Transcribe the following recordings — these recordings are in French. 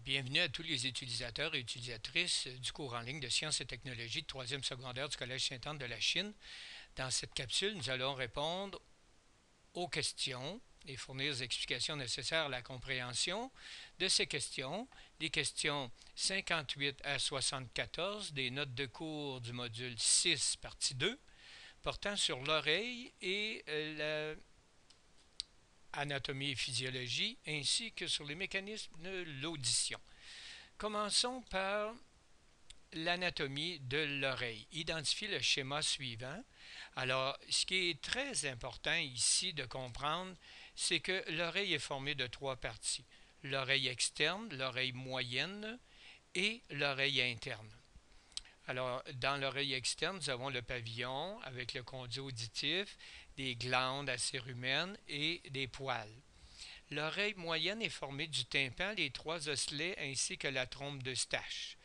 Bienvenue à tous les utilisateurs et utilisatrices du cours en ligne de sciences et technologies de 3e secondaire du Collège Sainte-Anne de la Chine. Dans cette capsule, nous allons répondre aux questions et fournir les explications nécessaires à la compréhension de ces questions. Les questions 58 à 74 des notes de cours du module 6, partie 2, portant sur l'oreille et la anatomie et physiologie, ainsi que sur les mécanismes de l'audition. Commençons par l'anatomie de l'oreille. Identifiez le schéma suivant. Alors, ce qui est très important ici de comprendre, c'est que l'oreille est formée de trois parties. L'oreille externe, l'oreille moyenne et l'oreille interne. Alors, dans l'oreille externe, nous avons le pavillon avec le conduit auditif, des glandes acérumènes et des poils. L'oreille moyenne est formée du tympan, les trois osselets ainsi que la trompe d'Eustache.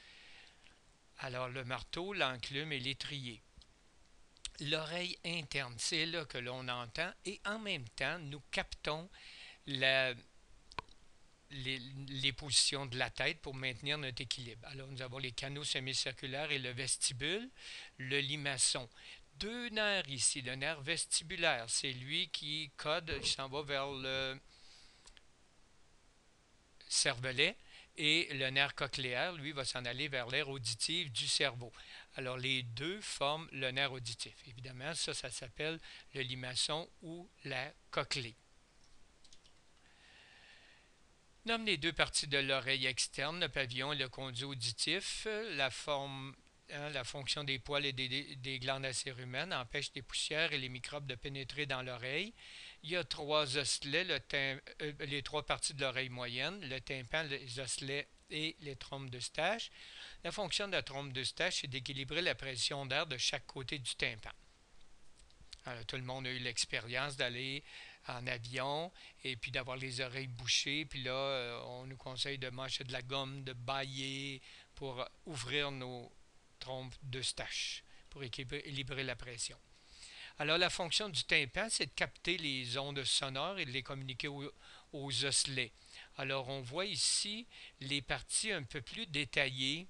Alors, le marteau, l'enclume et l'étrier. L'oreille interne, c'est là que l'on entend et en même temps, nous captons les positions de la tête pour maintenir notre équilibre. Alors, nous avons les canaux semi-circulaires et le vestibule, le limaçon. Deux nerfs ici. Le nerf vestibulaire, c'est lui qui code, il s'en va vers le cervelet, et le nerf cochléaire, lui, va s'en aller vers l'aire auditive du cerveau. Alors, les deux forment le nerf auditif. Évidemment, ça s'appelle le limaçon ou la cochlée. Nomme les deux parties de l'oreille externe, le pavillon et le conduit auditif. La fonction des poils et des glandes acérumènes empêche les poussières et les microbes de pénétrer dans l'oreille. Il y a trois osselets, les trois parties de l'oreille moyenne, le tympan, les osselets et les trompes d'Eustache. La fonction de la trompe d'Eustache est d'équilibrer la pression d'air de chaque côté du tympan. Alors, tout le monde a eu l'expérience d'aller en avion et puis d'avoir les oreilles bouchées. Puis là, on nous conseille de manger de la gomme, de bâiller pour ouvrir nos trompes d'Eustache, pour équilibrer la pression. Alors, la fonction du tympan, c'est de capter les ondes sonores et de les communiquer aux osselets. Alors, on voit ici les parties un peu plus détaillées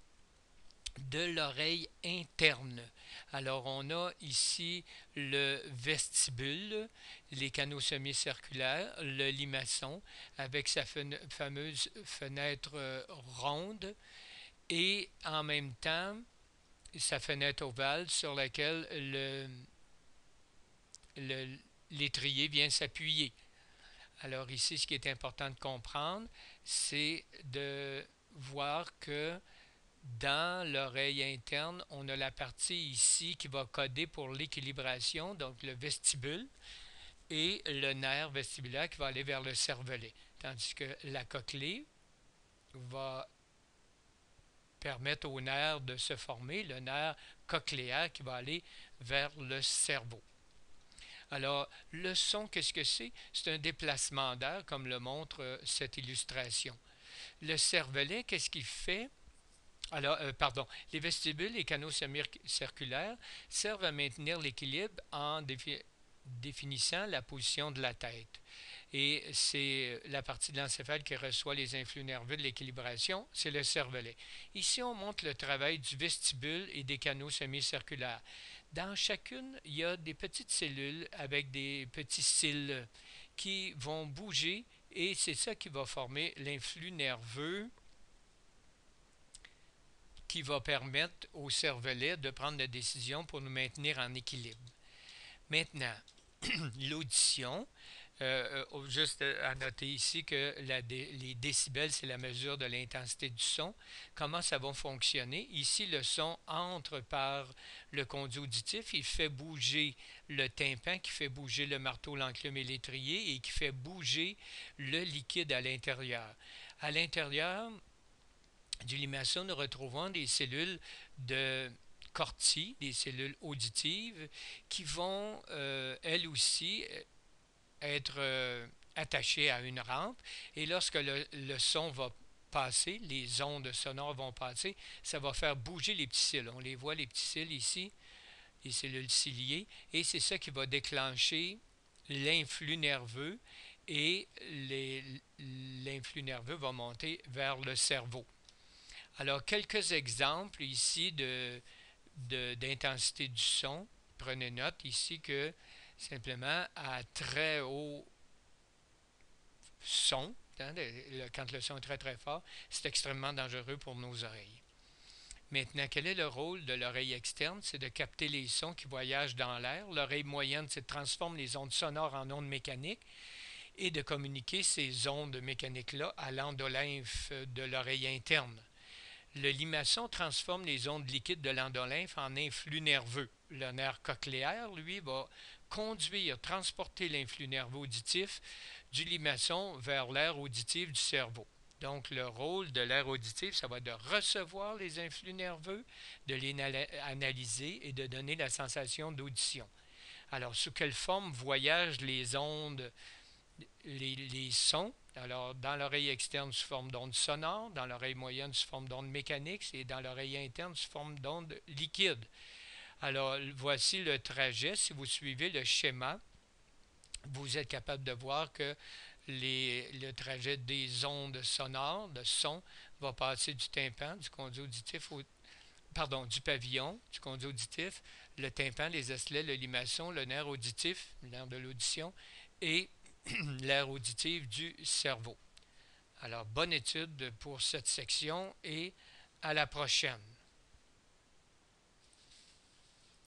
de l'oreille interne. Alors, on a ici le vestibule, les canaux semi-circulaires, le limaçon avec sa fameuse fenêtre ronde et en même temps sa fenêtre ovale sur laquelle l'étrier vient s'appuyer. Alors ici, ce qui est important de comprendre, c'est de voir que dans l'oreille interne, on a la partie ici qui va coder pour l'équilibration, donc le vestibule, et le nerf vestibulaire qui va aller vers le cervelet. Tandis que la cochlée va permettre au nerf de se former, le nerf cochléaire qui va aller vers le cerveau. Alors, le son, qu'est-ce que c'est? C'est un déplacement d'air, comme le montre cette illustration. Le cervelet, qu'est-ce qu'il fait? Alors, les vestibules et canaux semi-circulaires servent à maintenir l'équilibre en définissant la position de la tête. Et c'est la partie de l'encéphale qui reçoit les influx nerveux de l'équilibration, c'est le cervelet. Ici, on montre le travail du vestibule et des canaux semi-circulaires. Dans chacune, il y a des petites cellules avec des petits cils qui vont bouger et c'est ça qui va former l'influx nerveux qui va permettre au cervelet de prendre des décisions pour nous maintenir en équilibre. Maintenant, l'audition, juste à noter ici que les décibels, c'est la mesure de l'intensité du son. Comment ça va fonctionner? Ici, le son entre par le conduit auditif, il fait bouger le tympan, qui fait bouger le marteau, l'enclume et l'étrier, et qui fait bouger le liquide à l'intérieur. À l'intérieur du limaçon, nous retrouvons des cellules de Corti, des cellules auditives, qui vont, elles aussi, être attachées à une rampe. Et lorsque le son va passer, les ondes sonores vont passer, ça va faire bouger les petits cils. On les voit, les petits cils ici, les cellules ciliées, et c'est ça qui va déclencher l'influx nerveux et l'influx nerveux va monter vers le cerveau. Alors, quelques exemples ici d'intensité du son. Prenez note ici que simplement à très haut son, hein, quand le son est très très fort, c'est extrêmement dangereux pour nos oreilles. Maintenant, quel est le rôle de l'oreille externe? C'est de capter les sons qui voyagent dans l'air. L'oreille moyenne, c'est de transformer les ondes sonores en ondes mécaniques et de communiquer ces ondes mécaniques-là à l'endolymphe de l'oreille interne. Le limaçon transforme les ondes liquides de l'endolymphe en influx nerveux. Le nerf cochléaire, lui, va transporter l'influx nerveux auditif du limaçon vers l'aire auditive du cerveau. Donc, le rôle de l'aire auditive, ça va être de recevoir les influx nerveux, de les analyser et de donner la sensation d'audition. Alors, sous quelle forme voyagent les ondes, les sons? Alors, dans l'oreille externe sous forme d'ondes sonores, dans l'oreille moyenne sous forme d'ondes mécaniques et dans l'oreille interne sous forme d'ondes liquides. Alors, voici le trajet. Si vous suivez le schéma, vous êtes capable de voir que le trajet des ondes sonores, le son, va passer du tympan, du conduit auditif, du pavillon, du conduit auditif, le tympan, les osselets, le limaçon, le nerf auditif, le nerf de l'audition, et l'aire auditive du cerveau. Alors, bonne étude pour cette section et à la prochaine.